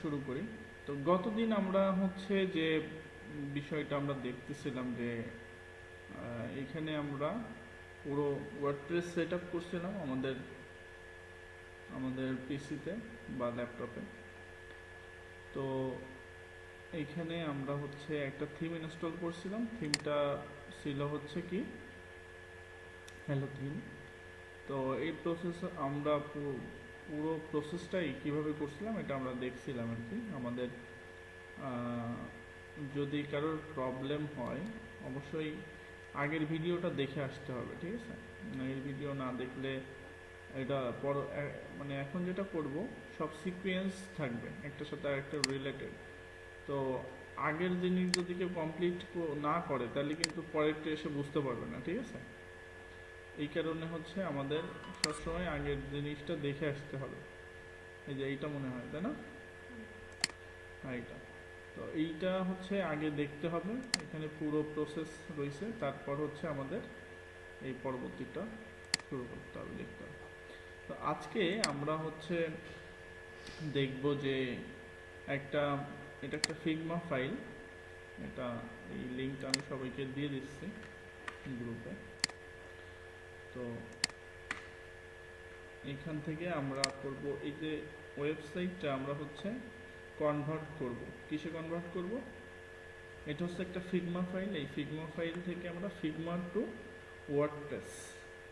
শুরু করি। তো গতদিন আমরা হচ্ছে যে বিষয়টা আমরা দেখতেছিলাম যে এখানে আমরা পুরো ওয়ার্ডপ্রেস সেট আপ করছিলাম আমাদের আমাদের পিসিতে বা ল্যাপটপে। তো এইখানে আমরা হচ্ছে একটা থিম ইনস্টল করছিলাম। থিমটা ছিল হচ্ছে কি হ্যালো থিম। তো এই প্রসেস আমরা পুরো প্রসেসটাই কিভাবে করছিলাম এটা আমরা দেখছিলাম আর কি। আমাদের যদি কারোর প্রবলেম হয় অবশ্যই আগের ভিডিওটা দেখে আসতে হবে, ঠিক আছে? আগের ভিডিও না দেখলে এটা মানে এখন যেটা করব সব সিকোয়েন্স থাকবে একটার সাথে আরেকটা রিলেটেড। তো আগের জিনিস যদি কেউ কমপ্লিট না করে তাহলে কিন্তু পরেরটা এসে বুঝতে পারবে না, ঠিক আছে? এই কারণে হচ্ছে আমাদের সবসময় আগের জিনিসটা দেখে আসতে হবে। এই যে এইটা মনে হয়, তাই না? হ্যাঁ, এইটা। তো এইটা হচ্ছে আগে দেখতে হবে, এখানে পুরো প্রসেস রয়েছে, তারপর হচ্ছে আমাদের এই পরবর্তীটা শুরু করতে হবে, দেখতে হবে। তো আজকে আমরা হচ্ছে দেখব যে এটা একটা ফিগমা ফাইল। এটা এই লিঙ্কটা আমি সবাইকে দিয়ে দিচ্ছি গ্রুপে। তো এখান থেকে আমরা করব এই যে ওয়েবসাইটটা আমরা হচ্ছে কনভার্ট করব। কিসে কনভার্ট করব? এটা হচ্ছে একটা ফিগমা ফাইল। এই ফিগমা ফাইল থেকে আমরা ফিগমা টু ওয়ার্ডপ্রেস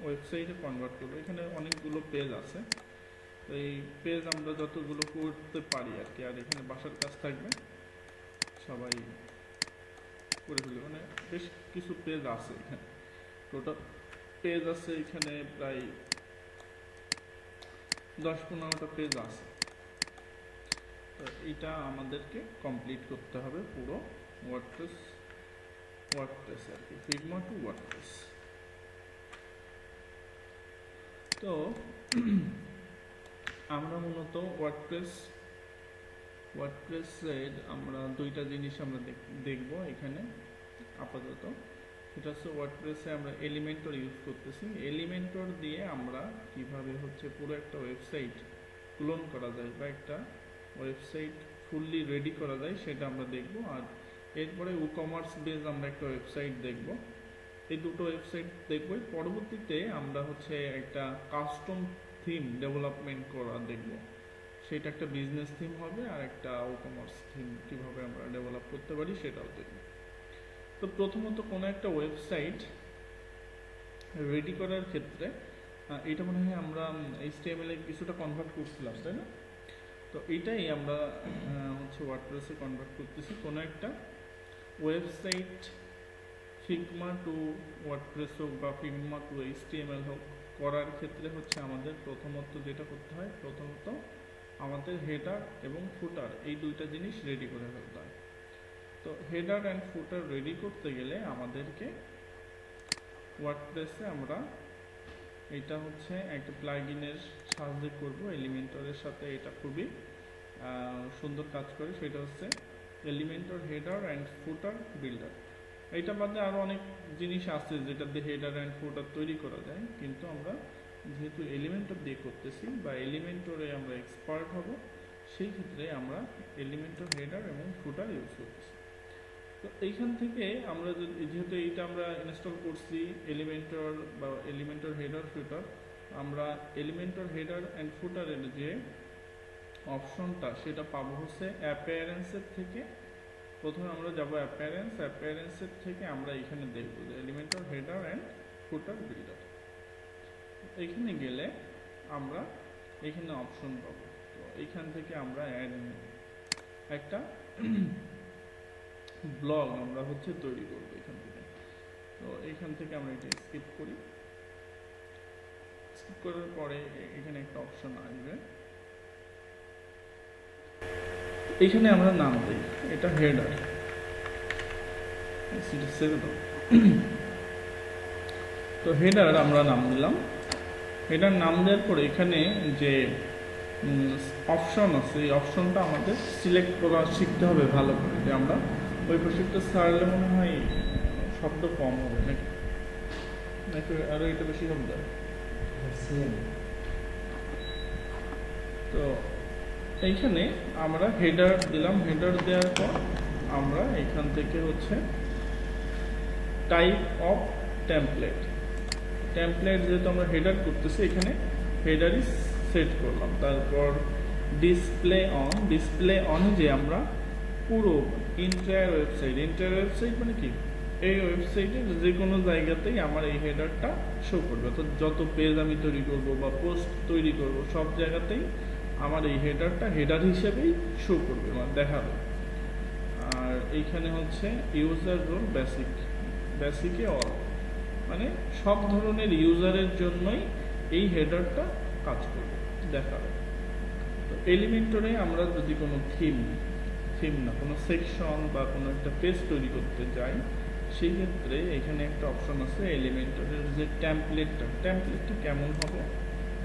ওয়েবসাইটে কনভার্ট করব। এখানে অনেকগুলো পেজ আছে, তো এই পেজ আমরা যতগুলো করতে পারি আর কি। আর এখানে বাসার কাজ থাকবে, সবাই করে ফেলবে। মানে বেশ কিছু পেজ আছে এখানে, টোটাল পেজ আছে এখানে প্রায় 10-15টা পেজ আছে। তো এটা আমাদেরকে কমপ্লিট করতে হবে পুরো ওয়ার্ডপ্রেস আর কি, ফিগমা টু ওয়ার্ডপ্রেস। তো আমরা মূলত ওয়ার্ডপ্রেসের আমরা দুইটা জিনিস আমরা দেখব এখানে আপাতত। সেটা হচ্ছে ওয়ার্ডপ্রেসে আমরা এলিমেন্টর ইউজ করতেছি। এলিমেন্টর দিয়ে আমরা কিভাবে হচ্ছে পুরো একটা ওয়েবসাইট ক্লোন করা যায় বা একটা ওয়েবসাইট ফুললি রেডি করা যায় সেটা আমরা দেখব। আর এরপরে ই-কমার্স বেস আমরা একটা ওয়েবসাইট দেখব। এই দুটো ওয়েবসাইট দেখবই। পরবর্তীতে আমরা হচ্ছে একটা কাস্টম থিম ডেভেলপমেন্ট করা দেখব। সেটা একটা বিজনেস থিম হবে, আর একটা ই-কমার্স থিম কীভাবে আমরা ডেভেলপ করতে পারি সেটাও দেখব। তো প্রথমত কোনো একটা ওয়েবসাইট রেডি করার ক্ষেত্রে এটা মনে হয় আমরা HTML এ কিছুটা কনভার্ট করছিলাম, তাই না? তো এইটাই আমরা হচ্ছে ওয়ার্ডপ্রেসে কনভার্ট করতেছি। কোনো একটা ওয়েবসাইট ফিগমা টু ওয়ার্ডপ্রেস হোক বা ফিগমা টু HTML হোক করার ক্ষেত্রে হচ্ছে আমাদের প্রথমত যেটা করতে হয়, প্রথমত আমাদের হেডার এবং ফুটার এই দুইটা জিনিস রেডি করে ফেলতে হয়। তো হেডার অ্যান্ড ফুটার রেডি করতে গেলে আমাদেরকে ওয়ার্ডপ্রেসে আমরা এটা হচ্ছে একটা প্লাগইনের সাহায্যে করব। এলিমেন্টরের সাথে এটা খুবই সুন্দর কাজ করে। সেটা হচ্ছে Elementor header and footer builder. এইটা বাদে আরও অনেক জিনিস আছে যেটা দিয়ে হেডার অ্যান্ড ফুটার তৈরি করা যায়, কিন্তু আমরা যেহেতু এলিমেন্টর দিয়ে করতেছি বা এলিমেন্টরে আমরা এক্সপার্ট হব, সেই ক্ষেত্রে আমরা এলিমেন্টর হেডার এবং ফুটার ইউজ করতেছি। তো এইখান থেকে আমরা যেহেতু এইটা আমরা ইনস্টল করছি এলিমেন্টর বা এলিমেন্টর হেডার ফুটার, আমরা এলিমেন্টর হেডার অ্যান্ড ফুটারের যে অপশনটা সেটা পাবো হচ্ছে অ্যাপিয়ারেন্সের থেকে। প্রথমে আমরা যাব অ্যাপিয়ারেন্সের থেকে আমরা এখানে দেখব যে Elementor header and footer builder. এইখানে গেলে আমরা এখানে অপশন পাবো। তো এইখান থেকে আমরা একটা ব্লগ আমরা হচ্ছে তৈরি করবো এখান থেকে। তো এইখান থেকে আমরা এটা স্কিপ করি। স্কিপ করার পরে এখানে একটা অপশন আসবে, এইখানে আমরা নাম দিই, এটা হেডার। তো হেডার আমরা নাম দিলাম। হেডার নাম দেওয়ার পরে এখানে যে অপশন আছে এই অপশনটা আমাদের সিলেক্ট করা শিখতে হবে ভালো করে, যে আমরা ওই প্রসেসটা ছাড়লে মনে হয় শব্দ কম হবে নাকি আরো এটা বেশি শব্দ। তো এইখানে আমরা হেডার দিলাম, হেডার দেওয়ার পর আমরা এখান থেকে হচ্ছে টাইপ অফ টেমপ্লেট, টেমপ্লেট যেহেতু আমরা হেডার করতেছি এখানে হেডারই সেট করলাম। তারপর ডিসপ্লে অনে যে আমরা পুরো ইন্টায়ার ওয়েবসাইট মানে কি, এই ওয়েবসাইটের যে কোনো জায়গাতেই আমার এই হেডারটা শো করবে। অর্থাৎ যত পেজ আমি তৈরি করব বা পোস্ট তৈরি করব সব জায়গাতেই আমার এই হেডারটা হেডার হিসেবেই শো করবে, মানে দেখাবে। আর এইখানে হচ্ছে ইউজার রোল বেসিকে অল, মানে সব ধরনের ইউজারের জন্যই এই হেডারটা কাজ করবে, দেখাবে। তো এলিমেন্টরে আমরা যদি কোনো থিম না কোনো সেকশন বা কোনো একটা পেজ তৈরি করতে যাই, সেই ক্ষেত্রে এখানে একটা অপশন আছে এলিমেন্টরের যে টেমপ্লেটটা কেমন হবে।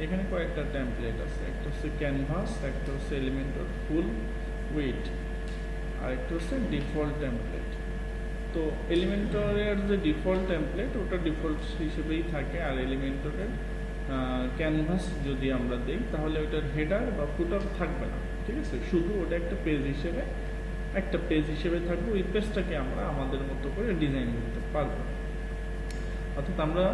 এখানে কয়েকটা টেমপ্লেট আছে, একটা হচ্ছে ক্যানভাস, একটা হচ্ছে এলিমেন্টর ফুল উইডথ, আর একটা হচ্ছে ডিফল্ট টেমপ্লেট। তো এলিমেন্টরের যে ডিফল্ট টেমপ্লেট ওটা ডিফল্ট হিসেবেই থাকে, আর এলিমেন্টরের ক্যানভাস যদি আমরা দিই তাহলে ওটার হেডার বা ফুটার থাকবে না, ঠিক আছে, শুধু ওটা একটা পেজ হিসেবে থাকবে। ওই পেজটাকে আমরা আমাদের মতো করে ডিজাইন করতে পারবো। অর্থাৎ আমরা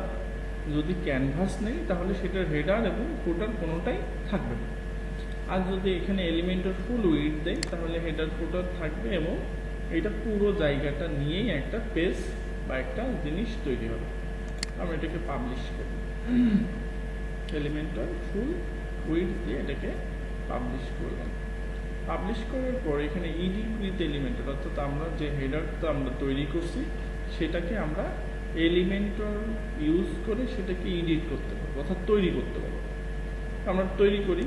যদি ক্যানভাস নেই তাহলে সেটার হেডার এবং ফুটার কোনোটাই থাকবে না। আর যদি এখানে এলিমেন্টর ফুল উইডথ দেই তাহলে হেডার ফুটার থাকবে এবং এটা পুরো জায়গাটা নিয়েই একটা পেজ বা একটা জিনিস তৈরি হবে। আমরা এটাকে পাবলিশ করি, এলিমেন্টর ফুল উইডথ দিয়ে এটাকে পাবলিশ করলাম। পাবলিশ করার পর এখানে এডিট উইথ এলিমেন্টর, অর্থাৎ আমরা যে হেডারটা আমরা তৈরি করছি সেটাকে আমরা এলিমেন্টর ইউজ করে সেটাকে এডিট করতে পারবো, অর্থাৎ তৈরি করতে পারবো। আমরা তৈরি করি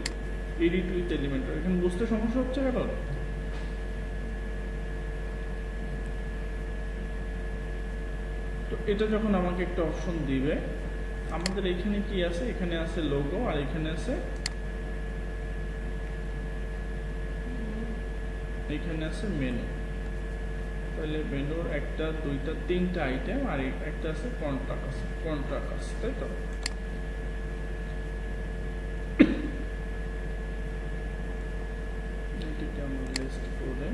এডিট উইথ এলিমেন্টর। এখানে বুঝতে সমস্যা হচ্ছে কারণ তো এটা যখন আমাকে একটা অপশন দিবে, আমাদের এখানে কি আছে, এখানে আছে লোগো আর এখানে আছে মেনু। তাহলে মেনুর একটা দুইটা তিনটা আইটেম আর একটা আছে কন্ট্রাক্ট, তাই তো। এটাকে আমরা লিস্ট করে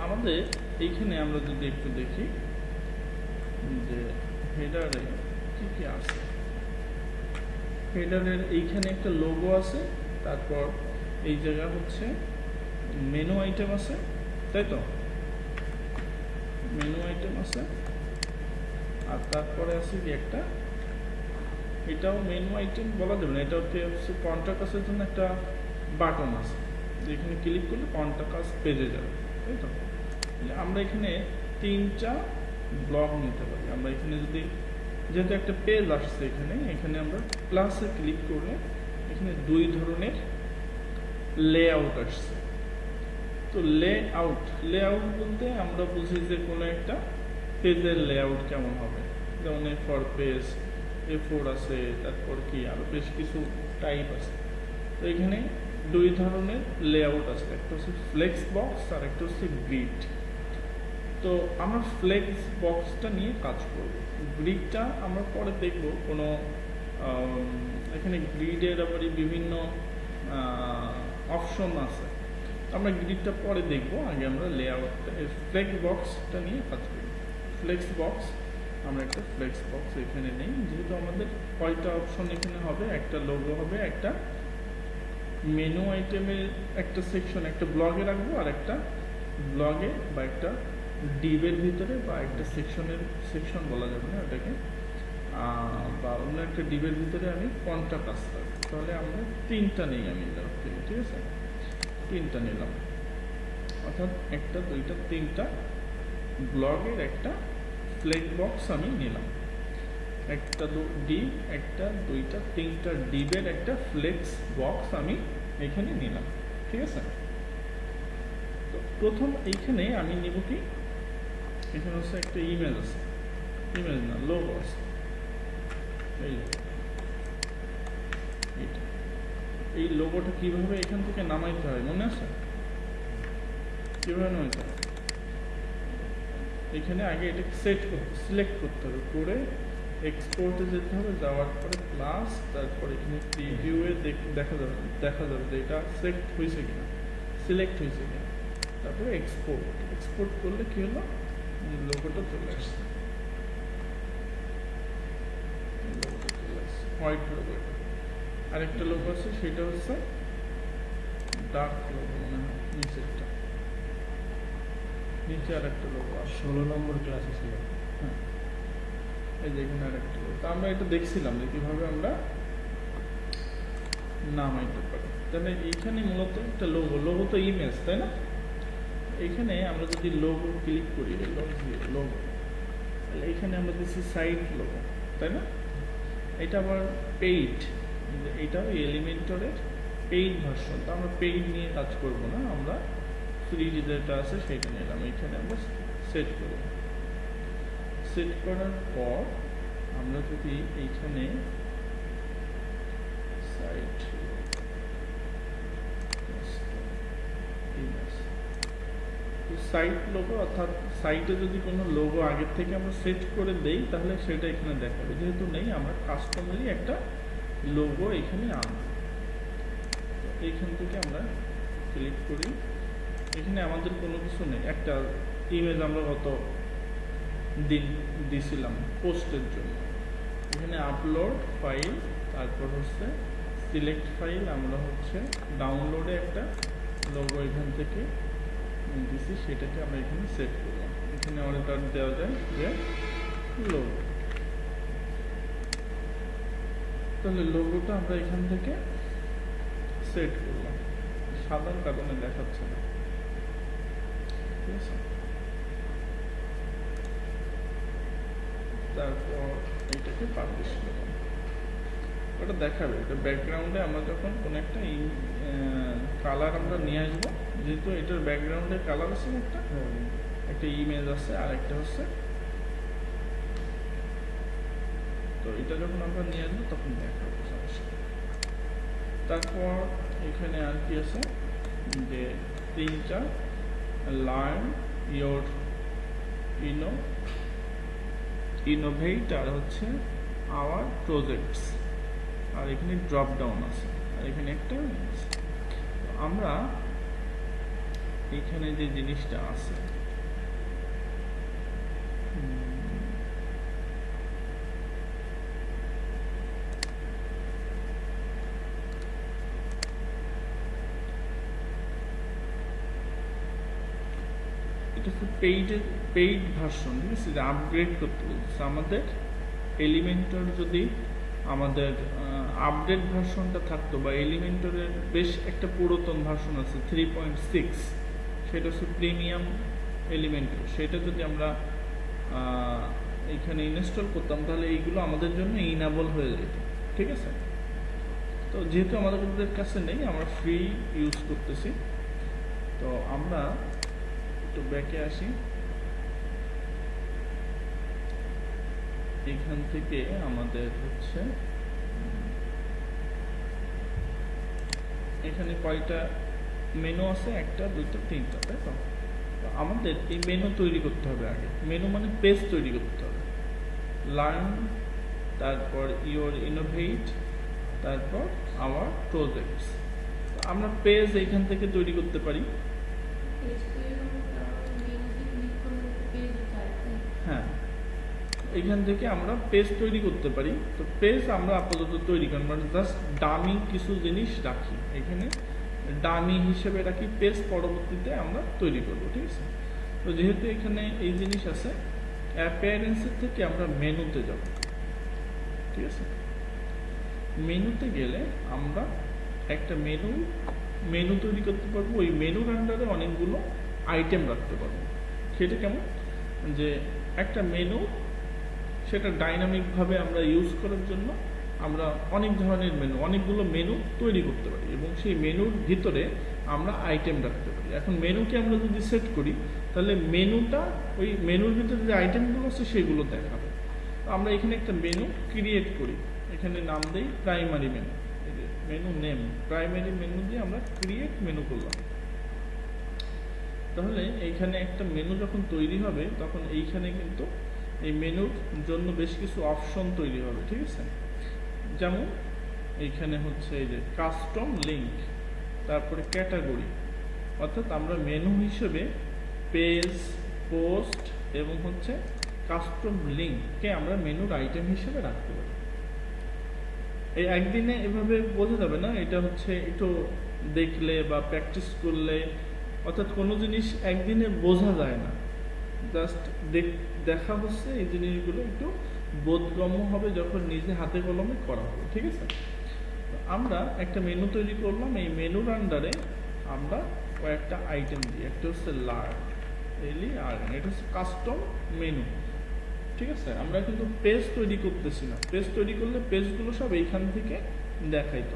আমাদের এইখানে আমরা যদি একটু দেখি যে হেডারে কি কি আছে। হেডারের এইখানে একটা লোগো আছে, তারপর এই জায়গা হচ্ছে মেনু আইটেম আছে, তাই তো, মেনু আইটেম আছে। আর তারপরে আছে কি একটা, এটাও মেনু আইটেম বলা যাবে না, এটা হচ্ছে কন্ট্রাক্ট আসার জন্য একটা বাটন আছে, যেখানে ক্লিক করলে কন্ট্রাক্ট পেজে যাবে, তাই তো। আমরা এখানে তিনটা ব্লক নিতে পারি। আমরা এখানে যদি যেহেতু একটা পেজ আসছে এখানে আমরা প্লাসে ক্লিক করলে এখানে দুই ধরনের লেআউট আসছে। তো লেআউট বলতে আমরা বুঝি যে কোনো একটা পেজের লেআউট কেমন হবে, যেমন A4 পেজ, A4 আছে, তারপর কি আরো বেশ কিছু টাইপ আছে। তো এখানে দুই ধরনের লেআউট আছে, একটা হচ্ছে ফ্লেক্স বক্স আর একটা হচ্ছে গ্রিড। তো আমরা ফ্লেক্স বক্সটা নিয়ে কাজ করব। গ্রিডটা আমরা পরে দেখব, কোনো এখানে গ্রিডের আবার বিভিন্ন অপশন আছে, আমরা গ্রিডটা পরে দেখব, আগে আমরা লেআউটটা ফ্লেক্স বক্সটা নিয়ে কাজ করি। ফ্লেক্স বক্স, আমরা একটা ফ্লেক্স বক্স এখানে নেই, যেহেতু আমাদের কয়টা অপশন এখানে হবে, একটা লোগো হবে, একটা মেনু আইটেমের একটা সেকশন একটা ব্লগে রাখবো, আর একটা ব্লগে বা একটা ডিবের ভিতরে বা একটা সেকশন বলা যাবে না ওটাকে, বা অন্য একটা ডিবের ভিতরে আমি কন্ট্রাক্ট আসতে হবে। তাহলে আমরা তিনটা নেই, আমি ঠিক আছে, তিনটা নিলাম, অর্থাৎ একটা দুইটা তিনটা ব্লগের একটা ফ্লেক্স বক্স আমি নিলাম, একটা ডিব, একটা দুইটা তিনটা ডিবের একটা ফ্লেক্স বক্স আমি এখানে নিলাম, ঠিক আছে। তো প্রথম এইখানে আমি নিব কি, এখানে হচ্ছে একটা ইমেজ আছে, ইমেজ না লোগো আছে, এই লোগোটা কিভাবে এখান থেকে নামাইতে হয় মনে আছে, কিভাবে নামাইতে হয়, এখানে আগে এটাকে সিলেক্ট করতে হবে, করে এক্সপোর্টে যেতে হবে, যাওয়ার পরে প্লাস, তারপরে এখানে প্রিভিউয়ে দেখা যাবে যে এটা সিলেক্ট হয়েছে কিনা, তারপরে এক্সপোর্ট করলে কি হলো, লোগোটা চলে আসছে, হোয়াইট লোগো। আরেকটা লোগো আছে, সেটা হচ্ছে ডার্ক লোগো, মনে হয় নিচেরটা, নিচে আরেকটা লোগো আছে, 16 নম্বর ক্লাসে ছিল। হ্যাঁ, এই যে এখানে আরেকটা লোগো। তো আমরা এটা দেখছিলাম যে কিভাবে আমরা নামাইতে পারি। তাহলে এইখানে মূলত একটা লোগো তো ইমেজ, তাই না? এইখানে আমরা যদি লোগো ক্লিক করি, লোগো, তাহলে এইখানে আমরা দিচ্ছি সাইট লোগো, তাই না? এটা আবার পেইড, এটাও এলিমেন্টরের পেইড ভার্সন। তো আমরা পেইড নিয়ে কাজ করব না, আমরা ফ্রি যেটা আছে সেটা নিলাম। এইখানে আমরা সেট করব। সেট করার পর আমরা যদি এইখানে সাইট সাইট লোগো, অর্থাৎ সাইটে যদি কোনো লোগো আগের থেকে আমরা সেট করে দেই তাহলে সেটা এখানে দেখাবে। যেহেতু নেই, আমরা কাস্টমারলি একটা লোগো এখানে আনবো। এইখান থেকে আমরা ক্লিক করি, এখানে আমাদের কোনো কিছু নেই, একটা ইমেজ আমরা গত দিন দিছিলাম পোস্টের জন্য। এখানে আপলোড ফাইল, তারপর হচ্ছে সিলেক্ট ফাইল, আমরা হচ্ছে ডাউনলোডে একটা লোগো এখান থেকে দিছি, সেটাকে আমরা এখানে সেট করলাম। এখানে অর্ডার দেওয়া যায় যে লোগো, তাহলে লোগোটা আমরা এখান থেকে সেট করলাম। সাধারণ কারণে দেখাচ্ছে না, ঠিক আছে? তারপর এইটাকে পাবলিশ করলাম, ওটা দেখাবে। এটা ব্যাকগ্রাউন্ডে আমরা যখন কোনো একটা কালার আমরা নিয়ে আসবো, যেহেতু এটার ব্যাকগ্রাউন্ডে কালার আছে, একটা ইমেজ আছে, আর একটা হচ্ছে, তো এটা যখন আমরা নিয়ে আসবো তখন দেখাবো, সমস্যা। তারপর এখানে আর কি আছে, যে তিনটা লার্ন ইয়োর ইনোভেট, আর হচ্ছে আওয়ার প্রজেক্টস, আর এখানে ড্রপ ডাউন আছে, আর এখানে একটা আমরা এখানে যে জিনিসটা আছে, এটা হচ্ছে পেইড ভার্সন, ঠিক আছে? যে আপগ্রেড করতে বলতেছে আমাদের এলিমেন্টর। যদি আমাদের আপডেট ভার্সনটা থাকতো, বা এলিমেন্টরের বেশ একটা পুরাতন ভার্সন আছে 3.6, সেটা হচ্ছে প্রিমিয়াম এলিমেন্টর, সেটা যদি আমরা এখানে ইনস্টল করতাম তাহলে এইগুলো আমাদের জন্য ইনাবল হয়ে যেত, ঠিক আছে? তো যেহেতু আমাদের কাছে নেই, আমরা ফ্রি ইউজ করতেছি। তো আমরা একটু ব্যাকে আসি, এখান থেকে আমাদের হচ্ছে এখানে কয়টা মেনু আছে, একটা, দুইটা, তিনটা, তাই তো? আমাদের এই মেনু তৈরি করতে হবে আগে। মেনু মানে পেজ তৈরি করতে হবে, লার্ন, তারপর ইয়োর ইনোভেট, তারপর আওয়ার প্রজেক্টস। আমরা পেজ এখান থেকে তৈরি করতে পারি। হ্যাঁ, এখান থেকে আমরা পেজ তৈরি করতে পারি। তো পেজ আমরা আপাতত তৈরি করি, মানে জাস্ট ডামি কিছু জিনিস রাখি এখানে, ডামি হিসেবে রাখি, পেজ পরবর্তীতে আমরা তৈরি করব, ঠিক আছে? তো যেহেতু এখানে এই জিনিস আছে, অ্যাপিয়ারেন্সের থেকে আমরা মেনুতে যাব, ঠিক আছে? মেনুতে গেলে আমরা একটা মেনু তৈরি করতে পারবো। ওই মেনুর আন্ডারে অনেকগুলো আইটেম রাখতে পারবো। সেটা কেমন, যে একটা মেনু, সেটা ডাইনামিকভাবে আমরা ইউজ করার জন্য আমরা অনেক ধরনের অনেকগুলো মেনু তৈরি করতে পারি, এবং সেই মেনুর ভিতরে আমরা আইটেম রাখতে পারি। এখন মেনুকে আমরা যদি সেট করি, তাহলে মেনুটা ওই মেনুর ভিতরে যে আইটেমগুলো আছে সেগুলো দেখাবে। আমরা এখানে একটা মেনু ক্রিয়েট করি, এখানে নাম দেই primary menu, menu name primary menu দিয়ে আমরা ক্রিয়েট মেনু করলাম। তাহলে এইখানে একটা মেনু যখন তৈরি হবে, তখন এইখানে কিন্তু এই মেনুর জন্য বেশ কিছু অপশন তৈরি হবে, ঠিক আছে। যেমন এইখানে হচ্ছে এই যে কাস্টম লিঙ্ক, তারপরে ক্যাটাগরি, অর্থাৎ আমরা মেনু হিসেবে পেজ, পোস্ট এবং হচ্ছে কাস্টম লিঙ্ককে আমরা মেনুর আইটেম হিসেবে রাখতে পারি। এই একদিনে এভাবে বোঝা যাবে না, এটা হচ্ছে একটু দেখলে বা প্র্যাকটিস করলে, অর্থাৎ কোনো জিনিস একদিনে বোঝা যায় না, জাস্ট দেখা হচ্ছে এই জিনিসগুলো একটু বোধগম্য হবে যখন নিজে হাতে কলমে করা হবে, ঠিক আছে। আমরা একটা মেনু তৈরি করলাম, এই মেনুর আন্ডারে আমরা কয়েকটা আইটেম দিই, একটা হচ্ছে লার্ন, এটা হচ্ছে কাস্টম মেনু, ঠিক আছে। আমরা কিন্তু পেজ তৈরি করতেছি না, পেজ তৈরি করলে পেজগুলো সব এইখান থেকে দেখাইতো,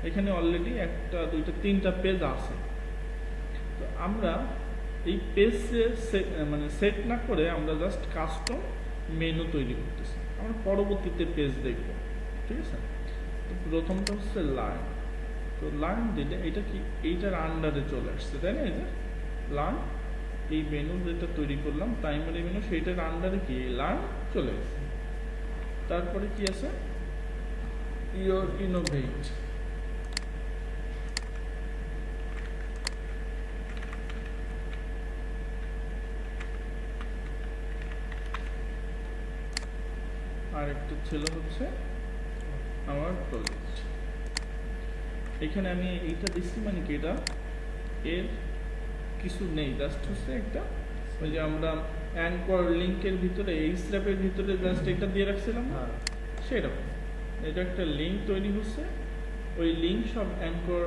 এখানে অলরেডি একটা দুইটা তিনটা পেজ আছে। তো আমরা এই পেজ মানে সেট না করে আমরা জাস্ট কাস্টম মেনু তৈরি করতেছি, আমরা পরবর্তীতে পেজ দেখব, ঠিক আছে। তো প্রথমটা হচ্ছে লার্ন, তো লার্ন দিলে এটা কি এইটার আন্ডারে চলে আসছে, তাই না। এই যে লার্ন, এই মেনু যেটা তৈরি করলাম প্রাইমারি মেনু, সেইটার আন্ডারে কি লার্ন চলে গেছে। তারপরে কি আছে, ইয়োর ইনোভেট, আর একটা ছিল হচ্ছে আমার প্রজেক্ট। এখানে আমি এইটা দিচ্ছি মানে কি, এটা এর কিছু নেই, জাস্ট হচ্ছে একটা ওই যে আমরা অ্যাঙ্কর লিঙ্কের ভিতরে এই স্ল্যাপের ভিতরে জাস্ট এটা দিয়ে রাখছিলাম না, সেরকম এটা একটা লিঙ্ক তৈরি হচ্ছে, ওই লিঙ্ক সব অ্যাঙ্কর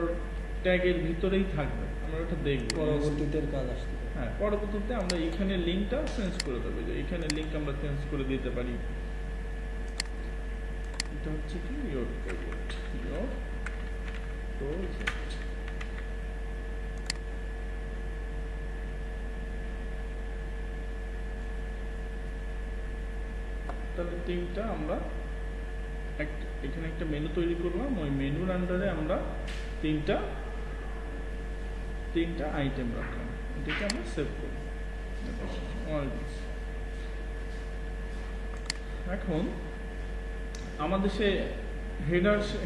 ট্যাগের ভিতরেই থাকবে, আমরা ওটা দেখব পরবর্তীতে কাজ আসবে। হ্যাঁ, পরবর্তীতে আমরা এইখানে লিঙ্কটা চেঞ্জ করে দেবো, যে এইখানে লিঙ্ক আমরা চেঞ্জ করে দিতে পারি। এটা হচ্ছে কি ইয়োর প্রজেক্ট, ইয়োর প্রজেক্ট। তাহলে তিনটা আমরা এখানে একটা মেনু তৈরি করলাম, ওই মেনুর আন্ডারে আমরা তিনটা আইটেম রাখলাম, এটাকে আমরা সেভ করি। এখন আমাদের সে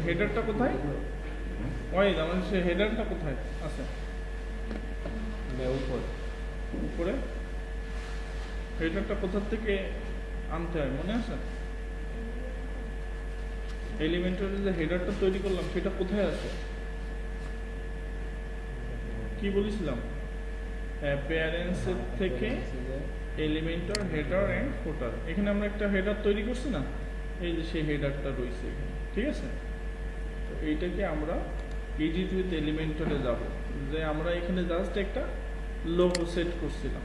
হেডারটা কোথায়, আমাদের সে হেডারটা কোথায় আছে, উপরে। হেডারটা কোথা থেকে আনতে হয় মনে আছে, এলিমেন্টারি যে হেডারটা তৈরি করলাম সেটা কোথায় আছে, কি বলেছিলাম, অ্যাপিয়ারেন্সের থেকে এলিমেন্টার, হেডার এন্ড ফুটার। এখানে আমরা একটা হেডার তৈরি করছি না, এই যে সেই হেডারটা রয়েছে এখানে, ঠিক আছে। তো এইটাকে আমরা এডিট উইথ এলিমেন্টারে যাব, যে আমরা এখানে জাস্ট একটা লোগো সেট করছিলাম,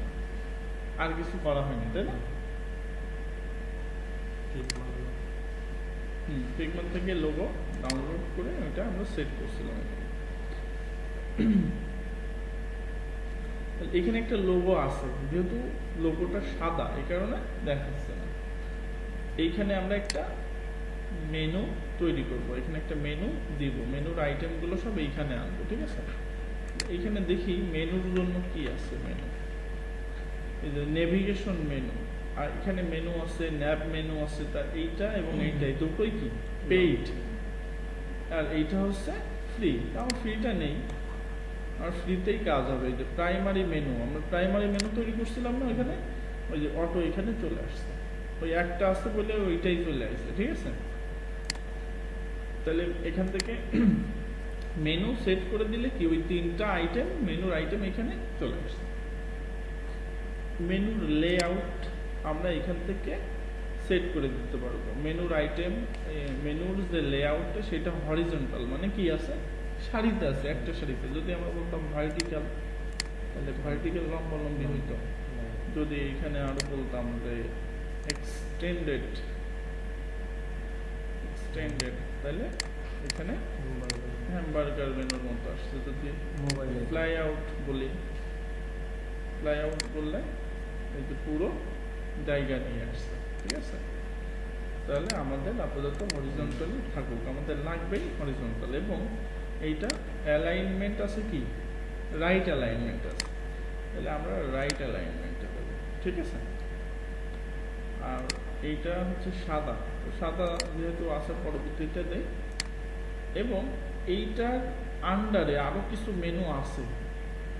আর কিছু করা হয়নি, তাই না। ফিগমা থেকে লোগো ডাউনলোড করে ওইটা আমরা সেট করছিলাম। এখানে একটা লোগো আছে, যেহেতু লোগোটা সাদা এই কারণে দেখাচ্ছে না। এইখানে আমরা একটা মেনু তৈরি করব, এখানে একটা মেনু দিব, মেনুর আইটেমগুলো সব এইখানে আনবো, ঠিক আছে। এইখানে দেখি মেনুর জন্য কি আছে, মেনু এই যে নেভিগেশন মেনু, আর এখানে মেনু আছে, ন্যাব মেনু আছে, তার এইটা এবং এইটাই দুটোই কি পেইড, আর এইটা হচ্ছে ফ্রি। আমার ফ্রিটা নেই, আর ফ্রিতেই কাজ হবে। এই যে প্রাইমারি মেনু, আমরা প্রাইমারি মেনু তৈরি করছিলাম না এখানে, ওই যে অটো এখানে চলে আসছে, ওই একটা আসতে বলে ওইটাই চলে আসছে, ঠিক আছে। তাহলে এখান থেকে মেনু সেট করে দিলে কি ওই তিনটা আইটেম, মেনুর আইটেম এখানে চলে আসছে। মেনুর লেআউট আমরা এখান থেকে সেট করে দিতে পারবো। মেনুর আইটেম, মেনুর যে লেআউটটা সেটা হরিজন্টাল, মানে কি আছে সারিতে আছে, একটা সারিতে। যদি আমরা বলতাম ভার্টিক্যাল, তাহলে ভার্টিক্যাল লম্বালম্বি হইতো। যদি এখানে আরো বলতাম যে এক্সটেন্ডেড, তাহলে এখানে হ্যামবার্গার মেনুর মতো আসছে। যদি ফ্লাই আউট বলি, ফ্লাই আউট বললে এই যে পুরো জায়গা নিয়ে আসছে, ঠিক আছে। তাহলে আমাদের আপাতত হরিজন্টালি থাকুক, আমাদের লাগবেই হরিজন্টাল। এবং এইটা অ্যালাইনমেন্ট আছে কি, রাইট অ্যালাইনমেন্ট আছে, তাহলে আমরা রাইট অ্যালাইনমেন্টে দেবো, ঠিক আছে। আর এইটা হচ্ছে সাদা, তো সাদা যেহেতু আছে পরবর্তীতে দেয়। এবং এইটার আন্ডারে আরো কিছু মেনু আছে,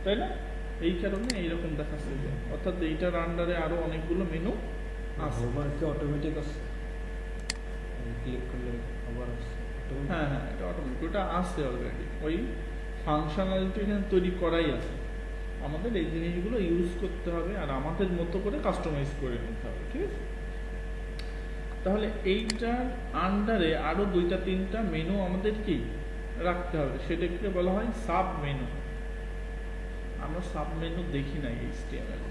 তাই না? এই কারণে এইরকম দেখাচ্ছে যে, অর্থাৎ এইটার আন্ডারে আরো অনেকগুলো মেনু আছে। কি অটোমেটিক আছে, ক্লিক করলে আবার আসছে? হ্যাঁ হ্যাঁ, এটা অটোমেটিক, ওটা আছে অলরেডি, ওই ফাংশনালিটি এখানে তৈরি করাই আছে। আমাদের এই জিনিসগুলো ইউজ করতে হবে আর আমাদের মতো করে কাস্টমাইজ করে নিতে হবে, ঠিক আছে? তাহলে এইটার আন্ডারে আরো 2-3টা মেনু আমাদের কি রাখতে হবে, সেটাকে বলা হয় সাব মেনু। আমরা সাব মেনু দেখি নাই HTML,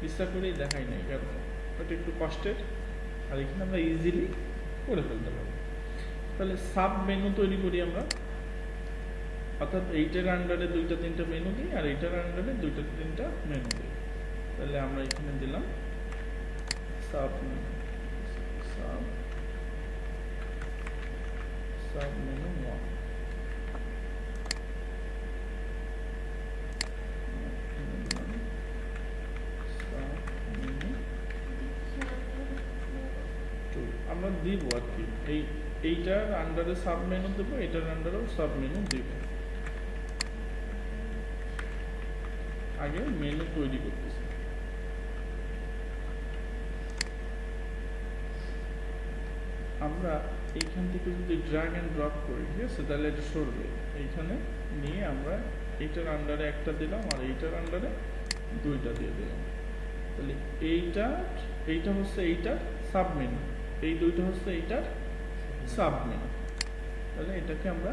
ইচ্ছা করেই দেখাই নাই, কারণ ওটা একটু কষ্টের, আর এখানে আমরা ইজিলি করে ফেলতে পারবো। তাহলে সাব মেনু তৈরি করি আমরা, অর্থাৎ এইটার আন্ডারে 2-3টা মেনু দিই আর এইটার আন্ডারে 2-3টা মেনু দিই। তাহলে আমরা এখানে দিলাম সাব মেনু, সাব মেনু 1, আমরা দিব আর কি, এইটার আন্ডারে সাব মেনু দেবো, এটার আন্ডারেও সাব মেনু দিব। আগে মেনু তৈরি করতেছি। আমরা এইখান থেকে যদি ড্র্যাগ এন্ড ড্রপ করি, ঠিক আছে, তাহলে এটা সরবে। এইখানে নিয়ে আমরা এইটার আন্ডারে একটা দিলাম আর এইটার আন্ডারে 2টা দিয়ে দিলাম। তাহলে এইটা হচ্ছে এইটার সাব মেনু, এই 2টা হচ্ছে এইটার সাব মেনু। তাহলে এটাকে আমরা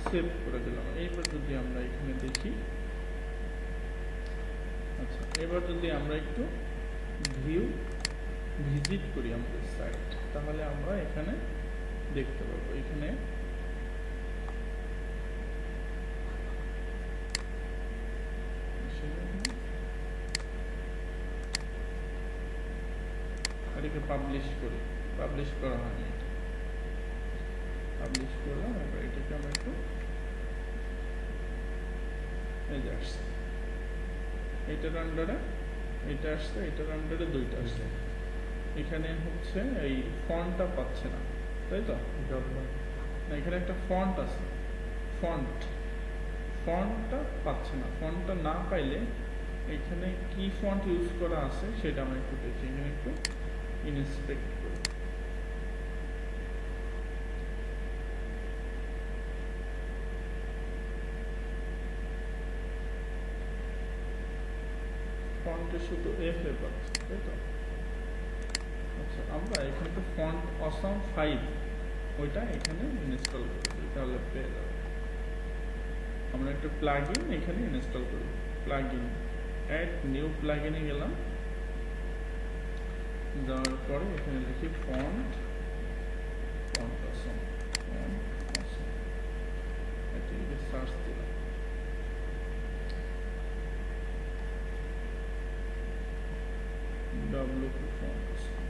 সেভ করে দিলাম। এইবার যদি আমরা এখানে দেখি, আচ্ছা, এবার যদি আমরা একটু ভিজিট করি আমাদের সাইট, তাহলে আমরা এখানে দেখতে পাবো, এখানে এটাকে পাবলিশ করি, পাবলিশ করা হয়নি, এটা পাবলিশ করলাম। এবার এটাকে আমরা একটু, এই যে আসছে, এইটার আন্ডারে এটা আসছে, এটার আন্ডারে 2টা আসছে। এখানে হচ্ছে এই ফন্টটা পাচ্ছে না, তাই তো? না, এখানে একটা ফন্ট আছে, ফন্টটা পাচ্ছে না। ফন্টটা না পাইলে এখানে কি ফন্ট ইউজ করা আছে সেটা আমরা একটু দেখি। এখানে একটু ইনস্পেক্ট করি, ফন্টে শুধু এফ পাচ্ছে, তাই তো? আচ্ছা, আমরা এখানে তো ফন্ট অসাম 5 ওইটা এখানে ইনস্টল করে দিই, তাহলে পেয়ে যাবে। আমরা একটা প্লাগইন এখানে ইনস্টল করি, প্লাগইন অ্যাড নিউ প্লাগইনে গেলাম, যাওয়ার পরে এখানে লিখি ফন্ট অসাম, এটাকে সার্চ দিলাম, WP ফন্ট অসাম।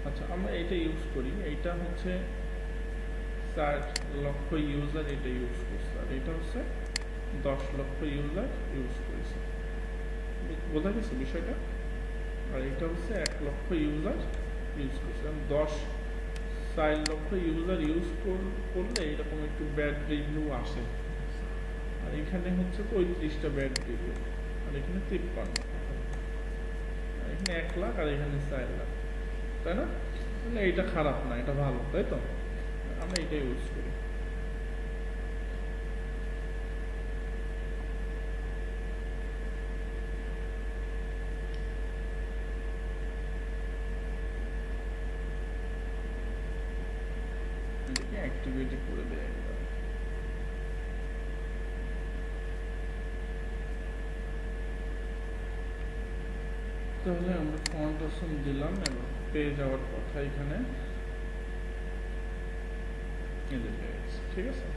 আচ্ছা, আমরা এটা ইউজ করি, এইটা হচ্ছে 4 লক্ষ ইউজার এটা ইউজ করছে, আর এটা হচ্ছে 10 লক্ষ ইউজার ইউজ করেছে। বোঝা গেছে বিষয়টা? আর এটা হচ্ছে 1 লক্ষ ইউজার ইউজ করছে। 4 লক্ষ ইউজার ইউজ করলে এরকম একটু ব্যাড রিভিউ আসে, আর এখানে হচ্ছে 35টা ব্যাড রিভিউ, আর এখানে 53, আর এখানে 1 লাখ, আর এখানে 4 লাখ, তাই না? তাহলে এটা খারাপ না, এটা ভালো, তাই তো? আমরা এটা ইউজ করি। এটাকে অ্যাক্টিভেট করে দেয় একবার। তাহলে আমরা ফন্ট অপশন দিলাম এবং পেয়ে যাওয়ার কথা এখানে, ঠিক আছে?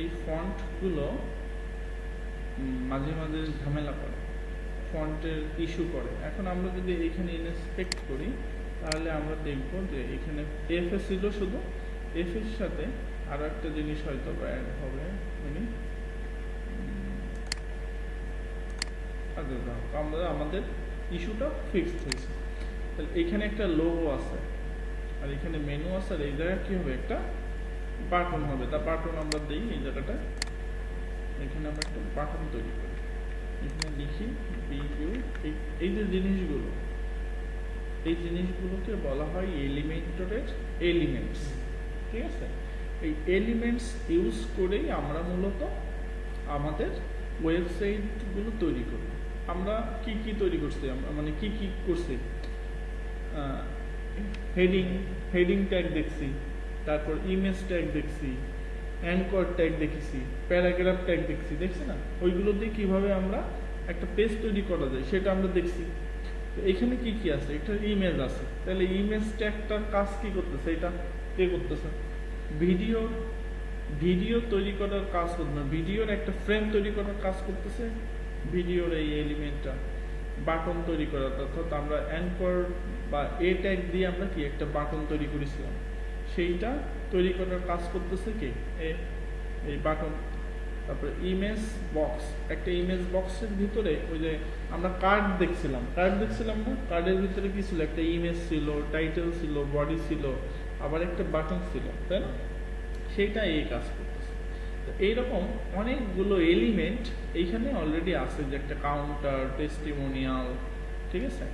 এই ফন্টগুলো মাঝে মাঝে ঝামেলা করে, ফন্টের ইস্যু করে। এখন আমরা যদি এখানে ইনস্পেক্ট করি, তাহলে আমরা দেখব যে এখানে এফ ছিল, শুধু এফ এর সাথে আরো একটা জিনিস হয়তো অ্যাড হবে উনি আচ্ছা যাক, আমরা আমাদের ইস্যুটা ফিক্সড হয়েছে। তাহলে এখানে একটা লোগো আছে আর এখানে মেনু আছে আর এই জায়গায় কি হবে একটা বাটন হবে। তা বাটন আমরা দিই এই জায়গাটা, এখানে আমরা একটা বাটন তৈরি করি, এখানে লিখি বিইউ। এই যে জিনিসগুলো, এই জিনিসগুলোকে বলা হয় এলিমেন্টরের এলিমেন্টস, ঠিক আছে? এই এলিমেন্টস ইউজ করেই আমরা মূলত আমাদের ওয়েবসাইটগুলো তৈরি করি। আমরা কি কি তৈরি করছি, মানে কি কি করছি, হেডিং ট্যাগ দেখছি, তারপর ইমেজ ট্যাগ দেখছি, অ্যাঙ্কর ট্যাগ দেখেছি, প্যারাগ্রাফ ট্যাগ দেখছি না? ওইগুলো দিয়ে কিভাবে আমরা একটা পেজ তৈরি করা যায় সেটা আমরা দেখছি। তো এখানে কি কি আছে, একটা ইমেজ আছে, তাহলে ইমেজ ট্যাগটার কাজ কি করতেছে, এটা কে করতেছে? ভিডিও তৈরি করার কাজ করবে, ভিডিওর একটা ফ্রেম তৈরি করার কাজ করতেছে ভিডিওর এই এলিমেন্টটা। বাটন তৈরি করা, অর্থাৎ আমরা অ্যাঙ্কর বা এ ট্যাগ দিয়ে আমরা কি একটা বাটন তৈরি করেছিলাম, সেইটা তৈরি করার কাজ করতেছে কি এই বাটন। তারপরে ইমেজ বক্স, একটা ইমেজ বক্সের ভিতরে ওই যে আমরা কার্ড দেখছিলাম না, কার্ডের ভিতরে কি ছিল, একটা ইমেজ ছিল, টাইটেল ছিল, বডি ছিল, আবার একটা বাটন ছিল, তাই না? সেটা এই কাজ করতেছে। তো এইরকম অনেকগুলো এলিমেন্ট এইখানে অলরেডি আছে, যে একটা কাউন্টার, টেস্টিমোনিয়াল, ঠিক আছে?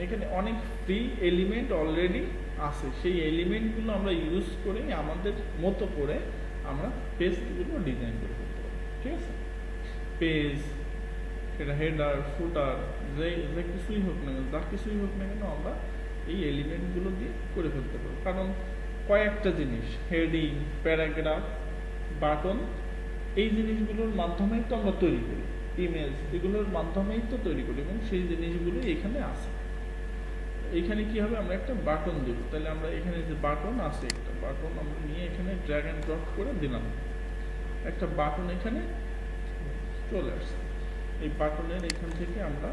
এখানে অনেক ফ্রি এলিমেন্ট অলরেডি আছে, সেই এলিমেন্টগুলো আমরা ইউজ করে আমাদের মতো করে আমরা পেজগুলো ডিজাইন করে ফেলতে পারি, ঠিক আছে? পেজ, সেটা হেডার, ফুটার, যে কিছুই হোক না কেন, যা কিছুই হোক না কেন, আমরা এই এলিমেন্টগুলো দিয়ে করে ফেলতে পারবো। কারণ কয়েকটা জিনিস, হেডিং, প্যারাগ্রাফ, বাটন, এই জিনিসগুলোর মাধ্যমেই তো আমরা তৈরি করি, ইমেজ, এগুলোর মাধ্যমেই তো তৈরি করি, এবং সেই জিনিসগুলো এখানে আছে। এখানে কি হবে, আমরা একটা বাটন দেব, তাহলে আমরা এখানে যে বাটন আছে, একটা বাটন আমরা নিয়ে এখানে ড্র্যাগ এন্ড ড্রপ করে দিলাম, একটা বাটন এখানে চলে আসছে। এই বাটনের এখান থেকে আমরা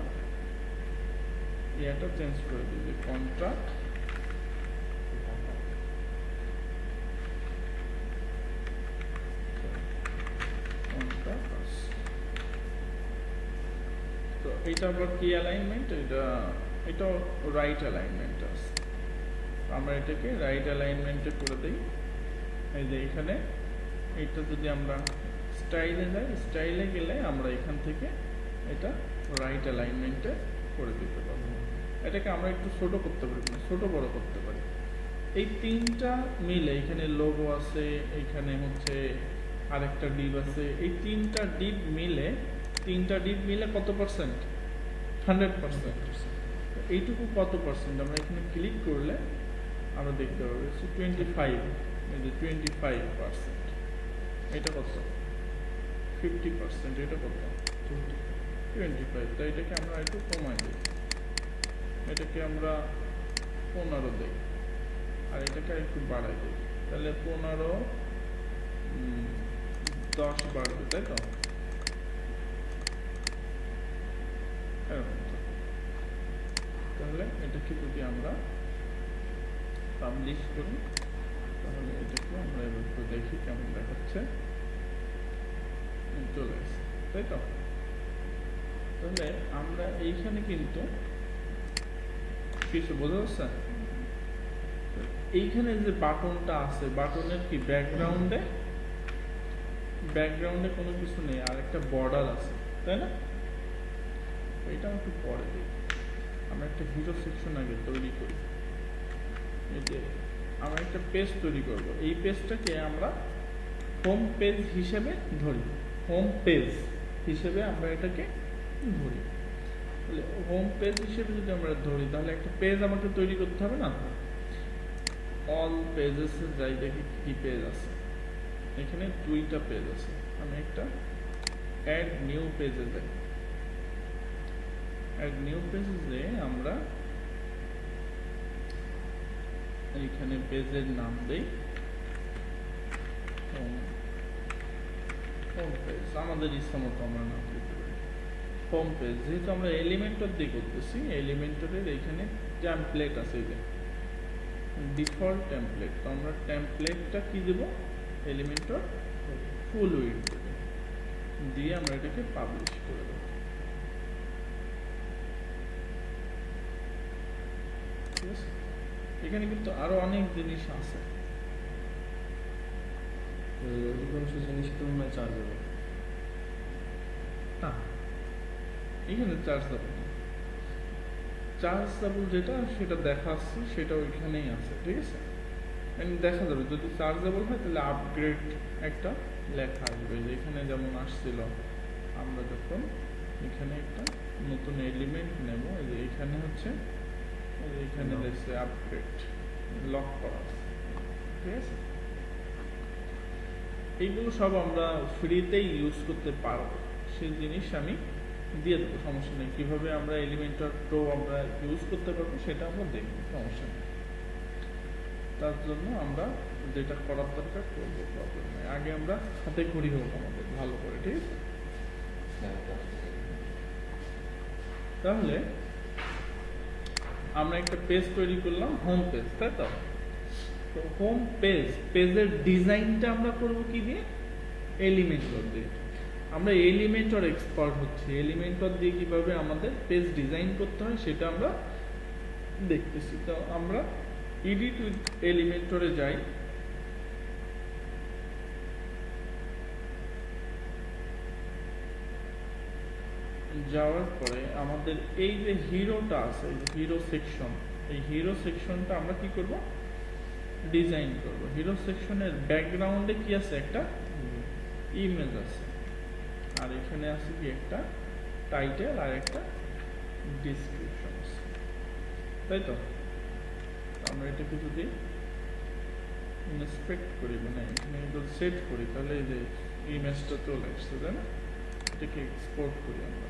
এটা চেঞ্জ করে দিই, যে কন্ট্রাক্ট তো এটা আবার কি অ্যালাইনমেন্ট, এটাও রাইট অ্যালাইনমেন্ট আছে, আমরা এটাকে রাইট অ্যালাইনমেন্টে করে দিই। এই যে এখানে এটা যদি আমরা স্টাইলে যাই, স্টাইলে গেলে আমরা এখান থেকে এটা রাইট অ্যালাইনমেন্টে করে দিতে পারবো। এটাকে আমরা একটু ছোট করতে পারি, ছোট বড় করতে পারি। এই তিনটা মিলে, এখানে লোগো আছে, এখানে হচ্ছে আরেকটা ডিপ আছে, এই তিনটা ডিপ মিলে কত পার্সেন্ট? 100%। এইটুকু কত পার্সেন্ট, আমরা এখানে ক্লিক করলে আমরা দেখতে পাবো 25, এই যে 25%, এটা কত? 50%, এটা কত? 25। তো এটাকে আমরা একটু কমাই দিই, এটাকে আমরা 15 দিই, আর এটাকে একটু বাড়াই দিই, তাহলে 15, 10 বাড়বে, তাই তো? তাহলে এটাকে যদি আমরা পাবলিশ করি, তাহলে এটাকে আমরা এবার একটু দেখি কেমন দেখাচ্ছে, চলে আসছে, তাই তো? তাহলে আমরা এইখানে কিন্তু কিছু বোঝা যাচ্ছে, এইখানে যে বাটনটা আছে, বাটনের কি ব্যাকগ্রাউন্ডে কোনো কিছু নেই, আর একটা বর্ডার আছে, তাই না? এটা একটু পরে দিই, আমরা একটা হিরো সেকশন আগে তৈরি করি। এই যে আমরা একটা পেজ তৈরি করব, এই পেজটাকে আমরা হোম পেজ হিসেবে ধরি, হোম পেজ হিসেবে আমরা এটাকে ধরি। তাহলে হোম পেজ হিসেবে যদি আমরা ধরি, তাহলে একটা পেজ আমাকে তৈরি করতে হবে না? অল পেজেস যাই, দেখি কি পেজ আছে। এখানে 2টা পেজ আছে, আমি একটা অ্যাড নিউ পেজে যাই, অ্যাড নিউ পেজে আমরা এইখানে পেজের নাম দেই হোম পেজ, আমাদের ইচ্ছা মতো আমরা নাম দিতে পারি হোম পেজ। যেহেতু আমরা এলিমেন্টর দিয়ে করতেছি, এলিমেন্টরের এইখানে টেমপ্লেট আছে, যে ডিফল্ট টেমপ্লেট, তো আমরা টেমপ্লেটটা কি দেব? এলিমেন্টর ফুল উইডথ দেবে, দিয়ে আমরা এটাকে পাবলিশ করে দেবো। ঠিক আছে, এখানে কিন্তু আরো অনেক জিনিস আছে। অধিকাংশ জিনিস তো মনে হয় চার্জ হবে না, এখানে চার্জেবল না, চার্জেবল যেটা সেটা দেখাচ্ছি সেটা ওইখানেই আছে। ঠিক আছে, দেখা যাবে যদি চার্জেবল হয় তাহলে আপগ্রেড একটা লেখা আসবে, যেখানে যেমন আসছিল আমরা যখন এখানে একটা নতুন এলিমেন্ট নেব, এই যে এখানে হচ্ছে এই যে এখানে লেখছে আপগ্রেড, লক করা আছে। ঠিক আছে, এইগুলো সব আমরা ফ্রিতেই ইউজ করতে পারবো, সেই জিনিস আমি দিয়ে দেবো, সমস্যা নেই। কিভাবে আমরা এলিমেন্টর প্রো আমরা ইউজ করতে পারবো সেটা আমরা দেখবো, সমস্যা নেই। তার জন্য আমরা যেটা করার দরকার করবো, প্রবলেম নেই। আগে আমরা হাতে করি হোক আমাদের ভালো করে। ঠিক আছে, তাহলে আমরা একটা পেজ তৈরি করলাম, হোম পেজ, তাই তো? তো হোম পেজ, পেজের ডিজাইনটা আমরা করবো কি দিয়ে? এলিমেন্টর দিয়ে। আমরা এলিমেন্টর এক্সপার্ট হচ্ছি, এলিমেন্টর দিয়ে কিভাবে আমাদের পেজ ডিজাইন করতে হয় সেটা আমরা দেখতেছি। তো আমরা এডিট উইথ এলিমেন্টরে যাই, যাওয়ার পরে আমাদের এই যে হিরোটা আছে, হিরো সেকশন, এই হিরো সেকশনটা আমরা কি করব? ডিজাইন করব। হিরো সেকশনের ব্যাকগ্রাউন্ডে কি আছে? একটা ইমেজ আছে, আর এখানে আছে কি একটা টাইটেল আর একটা ডিসক্রিপশন আছে, তাই তো? আমরা এটাকে যদি ইন্সপেক্ট করি, মানে এখানে যদি সেট করি, তাহলে এই যে ইমেজটা চলে আসছে, তাই না? এটাকে এক্সপোর্ট করি আমরা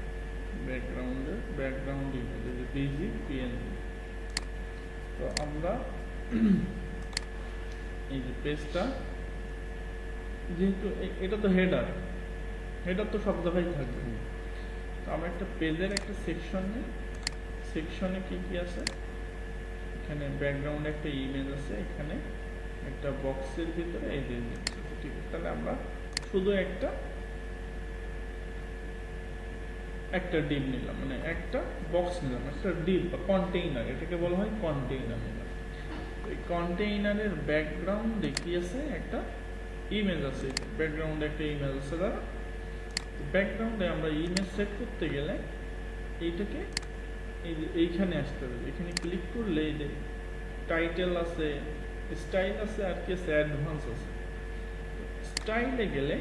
ব্যাকগ্রাউন্ড ইমেজ, এই যে পিজি পিএনজি। তো আমরা এই যে পেজটা, যেহেতু এটা তো হেডার তো সব জায়গায় থাকবে, তো আমরা একটা পেজের একটা সেকশন নিই। সেকশনে কি কি আছে? এখানে ব্যাকগ্রাউন্ডে একটা ইমেজ আছে, এখানে একটা বক্সের ভিতরে এই যে ইমেজ আছে। ঠিক আছে, তাহলে আমরা শুধু একটা ডিপ নিলাম, মানে একটা বক্স নিলাম, একটা ডিপ বা কন্টেইনার, এটাকে বলা হয় কন্টেইনার নিলাম। এই কন্টেইনারের ব্যাকগ্রাউন্ডে কি আছে? একটা ইমেজ আছে, ব্যাকগ্রাউন্ডে একটা ইমেজ আছে। দাদা, ব্যাকগ্রাউন্ডে আমরা ইমেজ সেট করতে গেলে এইটাকে এইখানে আসতে হবে। এখানে ক্লিক করলে এই যে টাইটেল আছে, স্টাইল আছে, আর কি আছে? অ্যাডভান্স আছে। স্টাইলে গেলে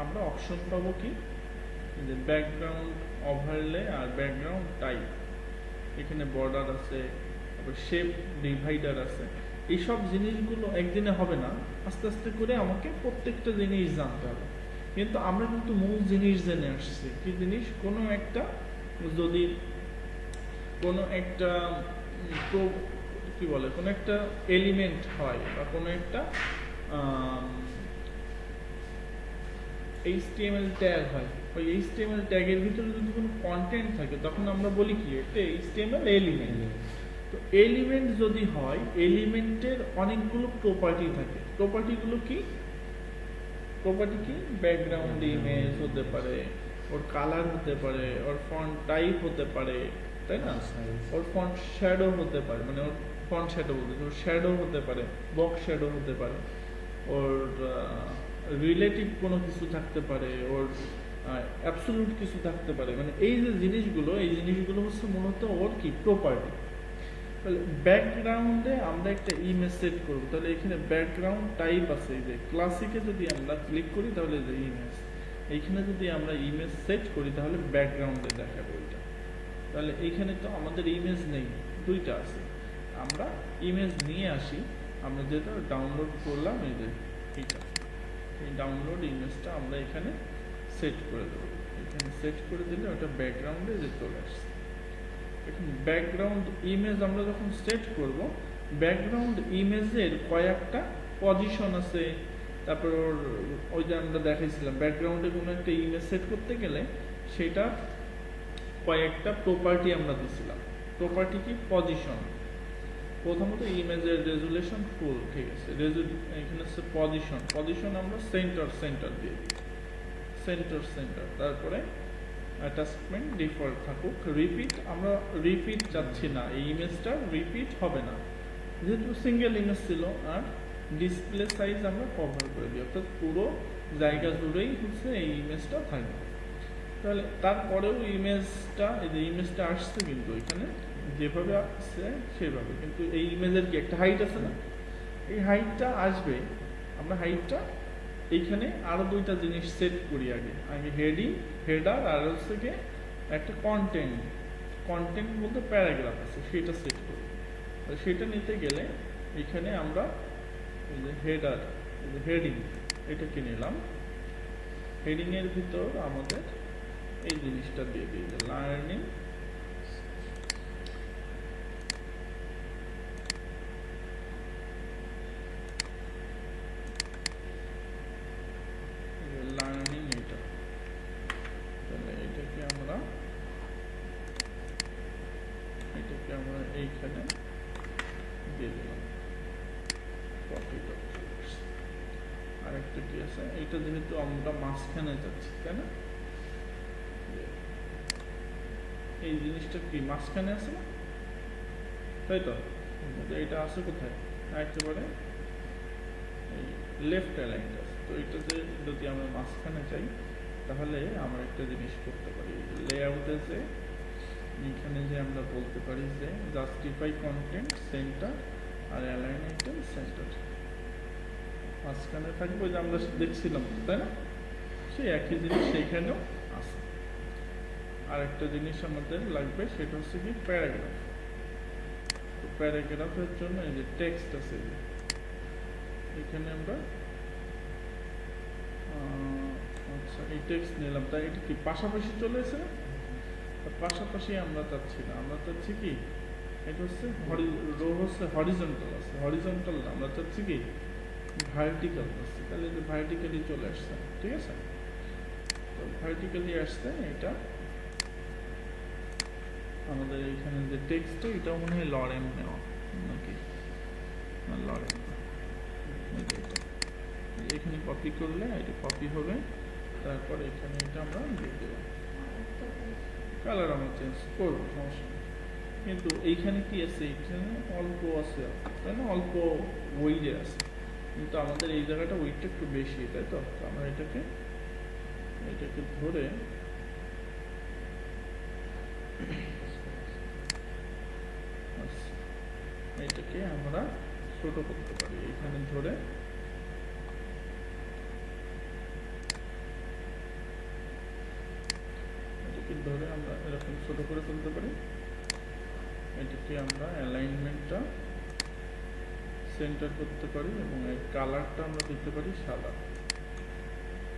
আমরা অপশন পাবো কি? যে ব্যাকগ্রাউন্ড ওভারলে আর ব্যাকগ্রাউন্ড টাইপ, এখানে বর্ডার আছে, তারপর শেপ ডিভাইডার আছে। এইসব জিনিসগুলো একদিনে হবে না, আস্তে আস্তে করে আমাকে প্রত্যেকটা জিনিস জানতে হবে। কিন্তু আমরা কিন্তু মূল জিনিস জেনে আসছি। কি জিনিস? কোনো একটা যদি কোনো একটা কি বলে, কোনো একটা এলিমেন্ট হয় বা কোনো একটা HTML ট্যাগ হয়, ওই HTML ট্যাগের ভিতরে যদি কোনো কন্টেন্ট থাকে তখন আমরা বলি কি? একটা HTML এলিমেন্ট। তো এলিমেন্ট যদি হয়, এলিমেন্টের অনেকগুলো প্রপার্টি থাকে। প্রপার্টিগুলো কি? প্রপার্টি কি? ব্যাকগ্রাউন্ড ইমেজ হতে পারে, ওর কালার হতে পারে, ওর ফন্ট টাইপ হতে পারে, তাই না? ওর ফন্ট শ্যাডো হতে পারে, মানে ওর ফন্ট শ্যাডো বলতে ওর শ্যাডো হতে পারে, বক্স শ্যাডো হতে পারে, ওর রিলেটিভ কোনো কিছু থাকতে পারে, ওর অ্যাবসলিউট কিছু থাকতে পারে। মানে এই যে জিনিসগুলো, এই জিনিসগুলো হচ্ছে মূলত ওর কি? প্রপার্টি। তাহলে ব্যাকগ্রাউন্ডে আমরা একটা ইমেজ সেট করবো, তাহলে এখানে ব্যাকগ্রাউন্ড টাইপ আছে, এই যে ক্লাসিকে যদি আমরা ক্লিক করি তাহলে যে ইমেজ, এইখানে যদি আমরা ইমেজ সেট করি তাহলে ব্যাকগ্রাউন্ডে দেখাবে ওইটা। তাহলে এইখানে তো আমাদের ইমেজ নেই, দুইটা আছে। আমরা ইমেজ নিয়ে আসি, আমরা যেটা ডাউনলোড করলাম, এই যে এইটা, এই ডাউনলোড ইমেজটা আমরা এখানে সেট করে দেবো। এখানে সেট করে দিলে ওটা ব্যাকগ্রাউন্ডে যে চলে আসছে। এখন ব্যাকগ্রাউন্ড ইমেজ আমরা যখন সেট করব, ব্যাকগ্রাউন্ড ইমেজের কয়েকটা পজিশন আছে। তারপর ওই যে আমরা দেখাইছিলাম ব্যাকগ্রাউন্ডে কোনো একটা ইমেজ সেট করতে গেলে সেটা কয়েকটা প্রপার্টি আমরা দিছিলাম। প্রপার্টি কি? পজিশন। প্রথমত ইমেজের রেজুলেশন ফুল, ঠিক আছে। এখানে হচ্ছে পজিশন আমরা সেন্টার দিয়ে দিই, সেন্টার। তারপরে অ্যাটাচমেন্ট ডিফল্ট থাকুক। রিপিট আমরা রিপিট চাচ্ছি না, এই ইমেজটা রিপিট হবে না যেহেতু সিঙ্গেল ইমেজ ছিল। আর ডিসপ্লে সাইজ আমরা কভার করে দিই, অর্থাৎ পুরো জায়গা জুড়েই হচ্ছে এই ইমেজটা থাকবে। তাহলে তারপরেও ইমেজটা, এই যে ইমেজটা আসছে কিন্তু এখানে যেভাবে আসছে সেভাবে, কিন্তু এই ইমেজের কি একটা হাইট আছে না, এই হাইটটা আসবে। আমরা হাইটটা এইখানে আরো দুইটা জিনিস সেট করি, আগে হেডার আর হচ্ছে গিয়ে একটা কন্টেন্ট বলতে প্যারাগ্রাফ আছে, সেটা সেট করি। সেটা নিতে গেলে এখানে আমরা এই যে হেডার, হেডিং এটাকে নিলাম। হেডিং এর ভিতর আমাদের এই জিনিসটা দিয়ে দিই, লার্নিং এটা। তাহলে এটাকে আমরা এইখানে দিয়ে দিলাম, কপি করতে। আরেকটা কি আছে, এটা যেহেতু আমরা মাঝখানে যাচ্ছি তাই না, এই জিনিসটা কি মাঝখানে আছে না, তাই তো। এটা আছে কোথায়, একেবারে এই লেফট অ্যালাইন্ড আছে। তো এটাতে যদি আমরা মাঝখানে যাই তাহলে আমরা একটা জিনিস করতে পারি, লেআউটে যে এখানে যে আমরা বলতে পারি যে জাস্টিফাই কন্টেন্ট সেন্টার আর অ্যালাইন আইটেম সেন্টার, মাঝখানে থাকবে, যে আমরা দেখছিলাম তাই না, সেই একই জিনিস সেইখানেও আছে। আর একটা জিনিস আমাদের লাগবে, সেটা হচ্ছে কি প্যারাগ্রাফ। তো প্যারাগ্রাফের জন্য এই যে টেক্সট আছে, এখানে আমরা আচ্ছা এই টেক্সট নিলাম, তাই এটা কি পাশাপাশি চলে এসে না, পাশাপাশি আমরা চাচ্ছি না, আমরা চাচ্ছি কি এটা হচ্ছে রো হচ্ছে হরিজন্টাল আছে, হরিজন্টাল না, আমরা চাচ্ছি কি ভার্টিক্যাল আছে। তাহলে যে ভার্টিক্যালি চলে আসছে, ঠিক আছে। তো ভার্টিক্যালি আসছে, এটা আমাদের এইখানে যে টেক্সট, এটাও মনে হয় লরেম নেওয়া নাকি, লরেম এখানে কপি করলে এটা কপি হবে। তারপর এখানে এটা আমরা দিয়ে দেবো, কালার আমরা চেঞ্জ করবো, সমস্যা নেই। কিন্তু এইখানে কি আছে, এখানে অল্প আছে তাই না, অল্প ওয়েটে আছে, কিন্তু আমাদের এই জায়গাটা ওয়েটটা একটু বেশি, তাই তো। আমরা এটাকে ধরে এটাকে আমরা ছোট করতে পারি, এখানে ধরে আমরা এরকম ছোট করে ফেলতে পারি। এটাকে আমরা অ্যালাইনমেন্টটা সেন্টার করতে পারি এবং এর কালারটা আমরা দিতে পারি সাদা,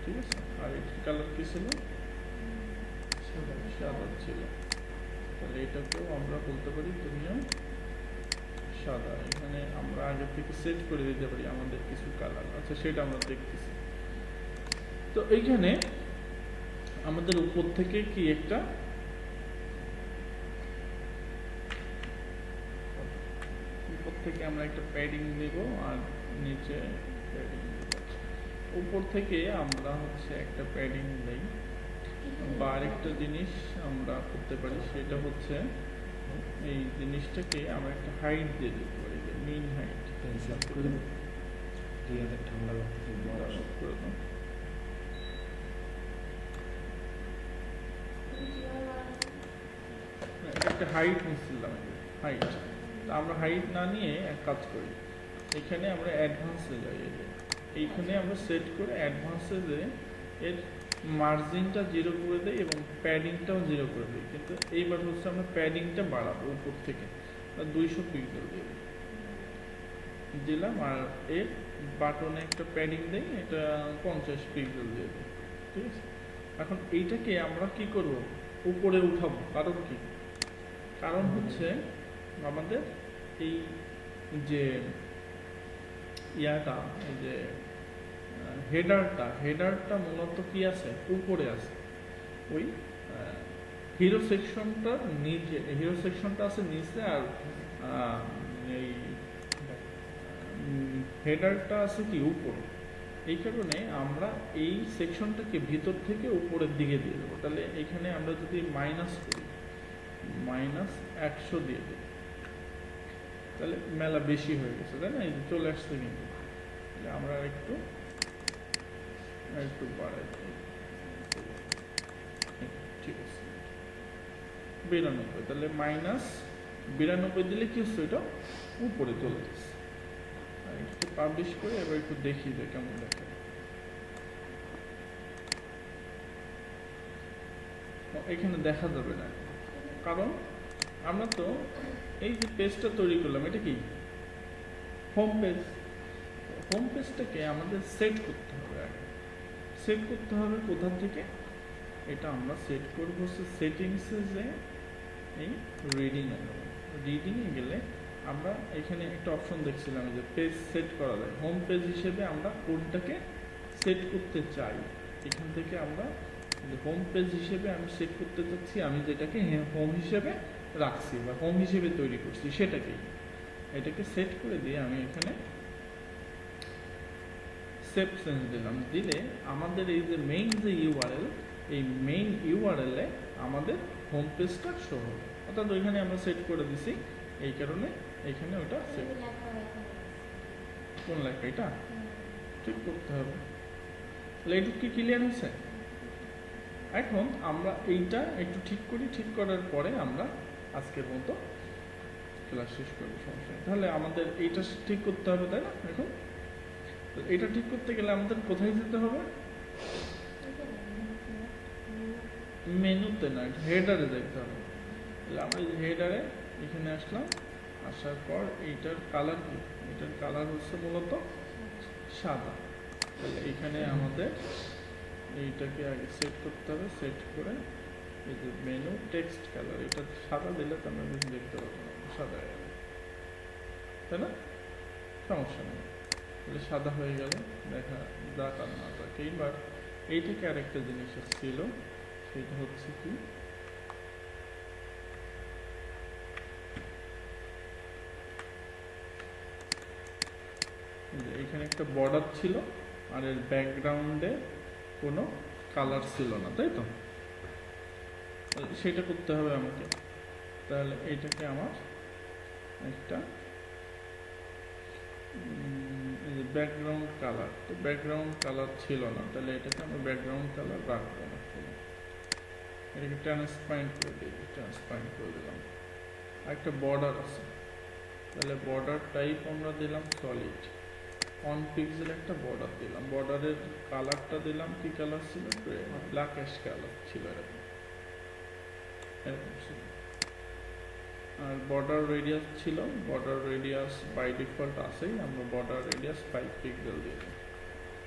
ঠিক আছে। আর এটার কালার কি ছিল, সাদা ছিল। তাহলে এটাকেও আমরা বলতে পারি তুমিও সাদা। এখানে আমরা আগে থেকে সেট করে দিতে পারি আমাদের কিছু কালার, আচ্ছা সেটা আমরা দেখতেছি। তো এইখানে আমাদের উপর থেকে কি একটা আমরা একটা প্যাডিং দেব আর নিচে প্যাডিং দেব। উপর থেকে আমরা হচ্ছে একটা প্যাডিং দেই, বা আরেকটা জিনিস আমরা করতে পারি, সেটা হচ্ছে এই জিনিসটাকে আমরা একটা হাইট দিয়ে দিতে পারি, যে মিন হাইট ঠান্ডা লাগছে। একটা হাইট নিচ্ছিলাম, হাইট। আমরা হাইট না নিয়ে এক কাজ করি, এখানে আমরা অ্যাডভান্সে যাই, এইখানে আমরা সেট করে অ্যাডভান্সে যে এর মার্জিনটা 0 করে দেই এবং প্যাডিংটাও 0 করে দিই। কিন্তু এইবার হচ্ছে আমরা প্যাডিংটা বাড়াবো, উপর থেকে 200 পিক্সেল দিয়ে দিলাম, আর এর বাটনে একটা প্যাডিং দেই, এটা 50 পিক্সেল দিয়ে দিই, ঠিক আছে। এখন এইটাকে আমরা কি করব, উপরে উঠাবো। কারণ হচ্ছে আমাদের এই যে ইয়াটা, এই যে হেডারটা মূলত কি আছে, উপরে আছে। ওই হিরো সেকশনটা আছে নিচে, আর এই হেডারটা আছে কি উপরে, এই কারণে আমরা এই সেকশনটাকে ভিতর থেকে উপরের দিকে দিয়ে দেবো। তাহলে এখানে আমরা যদি মাইনাস করি, -100 দিয়ে দিই, তাহলে মেলা বেশি হয়ে গেছে, তাই না? এই যে চলে আসছে কিন্তু। তাহলে আমরা একটু বাড়াই দিই। ঠিক আছে, 92, তাহলে -92 দিলে কি হচ্ছে, এটা উপরে চলে যাচ্ছে। আর একটু পাবলিশ করে এবার একটু দেখি যে কেমন দেখে। এখানে দেখা যাবে না, কারণ আমরা তো এই যে পেজটা তৈরি করলাম, এটা কি হোম পেজ। হোম পেজটাকে আমাদের সেট করতে হবে আগে। সেট করতে হবে কোথা থেকে? এটা আমরা সেট করবো হচ্ছে সেটিংসে, যে এই রিডিংয়ে গেলে আমরা এখানে একটা অপশন দেখছিলাম যে পেজ সেট করা যায়। হোম পেজ হিসেবে আমরা কোনটাকে সেট করতে চাই, এখান থেকে আমরা হোম পেজ হিসেবে আমি সেট করতে চাচ্ছি, আমি যেটাকে হোম হিসেবে রাখছি বা হোম হিসেবে তৈরি করছি সেটাকেই, এটাকে সেট করে দিয়ে আমি এখানে সেভ চেঞ্জ দিলাম। দিলে আমাদের এই যে মেইন যে ইউআরএল, এই মেইন ইউআরএলে আমাদের হোম পেজটা শো হবে। অর্থাৎ ওইখানে আমরা সেট করে দিছি, এই কারণে এখানে ওটা সেভ। কোন লেখা? এটা ঠিক করতে হবে। তাহলে এইটুকু কি ক্লিয়ার হয়েছে? এখন আমরা এইটা একটু ঠিক করি, ঠিক করার পরে আমরা আজকের মতো ক্লাস শেষ করবো, সমস্যা নেই। তাহলে আমাদের এইটা ঠিক করতে হবে, তাই না? এখন এটা ঠিক করতে গেলে আমাদের কোথায় যেতে হবে? মেনুতে না, হেডারে যেতে হবে। তাহলে আমরা হেডারে এখানে আসলাম, আসার পর এইটার কালার কি? এটার কালার হচ্ছে মূলত সাদা। তাহলে এখানে আমাদের এইটাকে আগে সেট করতে হবে। সেট করে এই যে মেনু টেক্সট কালার, এটা সাদা দিলে তো আমরা কিছু দেখতে পাবো না, সাদা, তাই না? সমস্যা নেই, তাহলে সাদা হয়ে গেল, দেখা যাক আর না যাক। এইবার এইটাকে আরেকটা জিনিস ছিল, সেটা হচ্ছে কি, এখানে একটা বর্ডার ছিল আর এর ব্যাকগ্রাউন্ডে কোনো কালার ছিল না, তাই তো? সেটা করতে হবে আমাকে। তাহলে এইটাকে আমার একটা ব্যাকগ্রাউন্ড কালার, তো ব্যাকগ্রাউন্ড কালার ছিল না, তাহলে এটাকে আমরা ব্যাকগ্রাউন্ড কালার রাখবো না। এটাকে ট্রান্সপারেন্ট করে দিই, ট্রান্সপারেন্ট করে দিলাম। একটা বর্ডার আছে, তাহলে বর্ডার টাইপ আমরা দিলাম সলিড, অন পিক্সেল একটা বর্ডার দিলাম। বর্ডারের কালারটা দিলাম, কি কালার ছিল? ব্ল্যাক অ্যাশ কালার ছিল, এরকম ছিল। আর বর্ডার রেডিয়াস ছিল, বর্ডার রেডিয়াস বাই ডিফল্ট আছেই, আমরা বর্ডার রেডিয়াস 5 পিক্সেল দিয়ে দিই,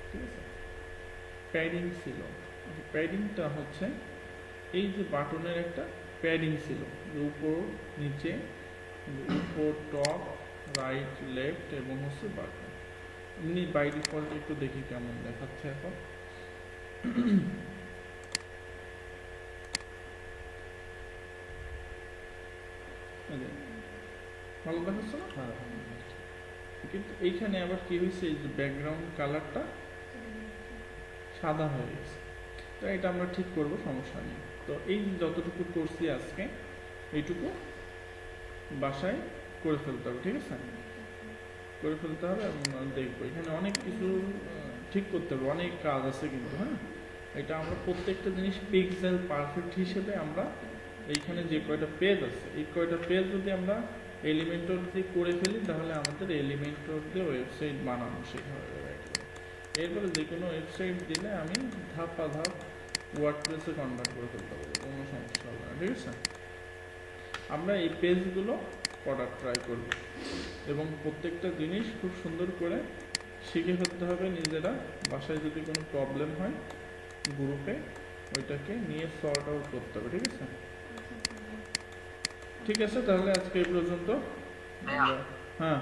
ঠিক আছে। প্যাডিং ছিল, প্যাডিংটা হচ্ছে এই যে বাটনের একটা প্যাডিং ছিল, উপর নিচে, উপর টপ রাইট লেফট এবং হচ্ছে বাটন। এমনি বাই ডিফল্ট একটু দেখি কেমন দেখাচ্ছে এখন। ভালো দেখাচ্ছে না? কিন্তু এইখানে আবার কি হয়েছে, এই যে ব্যাকগ্রাউন্ড কালারটা সাদা হয়ে গেছে। তো এটা আমরা ঠিক করব, সমস্যা নেই। তো এই যতটুকু করছি আজকে, এইটুকু বাসায় করে ফেলতে হবে, ঠিক আছে? করে ফেলতে হবে এবং দেখবো এখানে অনেক কিছু ঠিক করতে হবে, অনেক কাজ আছে কিন্তু। হ্যাঁ, এটা আমরা প্রত্যেকটা জিনিস পিক্সেল পারফেক্ট হিসেবে আমরা এইখানে যে কয়টা পেজ আছে, এই কয়টা পেজ যদি আমরা এলিমেন্টর দিয়ে করে ফেলি, তাহলে আমাদের এলিমেন্টর দিয়ে ওয়েবসাইট বানানো শেখা হয়ে যাবে। এরপরে যে কোনো ওয়েবসাইট দিলে আমি ধাপ ওয়ার্ডপ্রেসে কনভার্ট করে ফেলতে পারবো, কোনো সমস্যা হবে না, ঠিক আছে? আমরা এই পেজগুলো করার ট্রাই করব এবং প্রত্যেকটা জিনিস খুব সুন্দর করে শিখে ফেলতে হবে নিজেরা। বাসায় যদি কোনো প্রবলেম হয় গ্রুপে ওইটাকে নিয়ে সর্ট আউট করতে হবে, ঠিক আছে? ঠিক আছে, তাহলে আজকে এই পর্যন্ত। হ্যাঁ।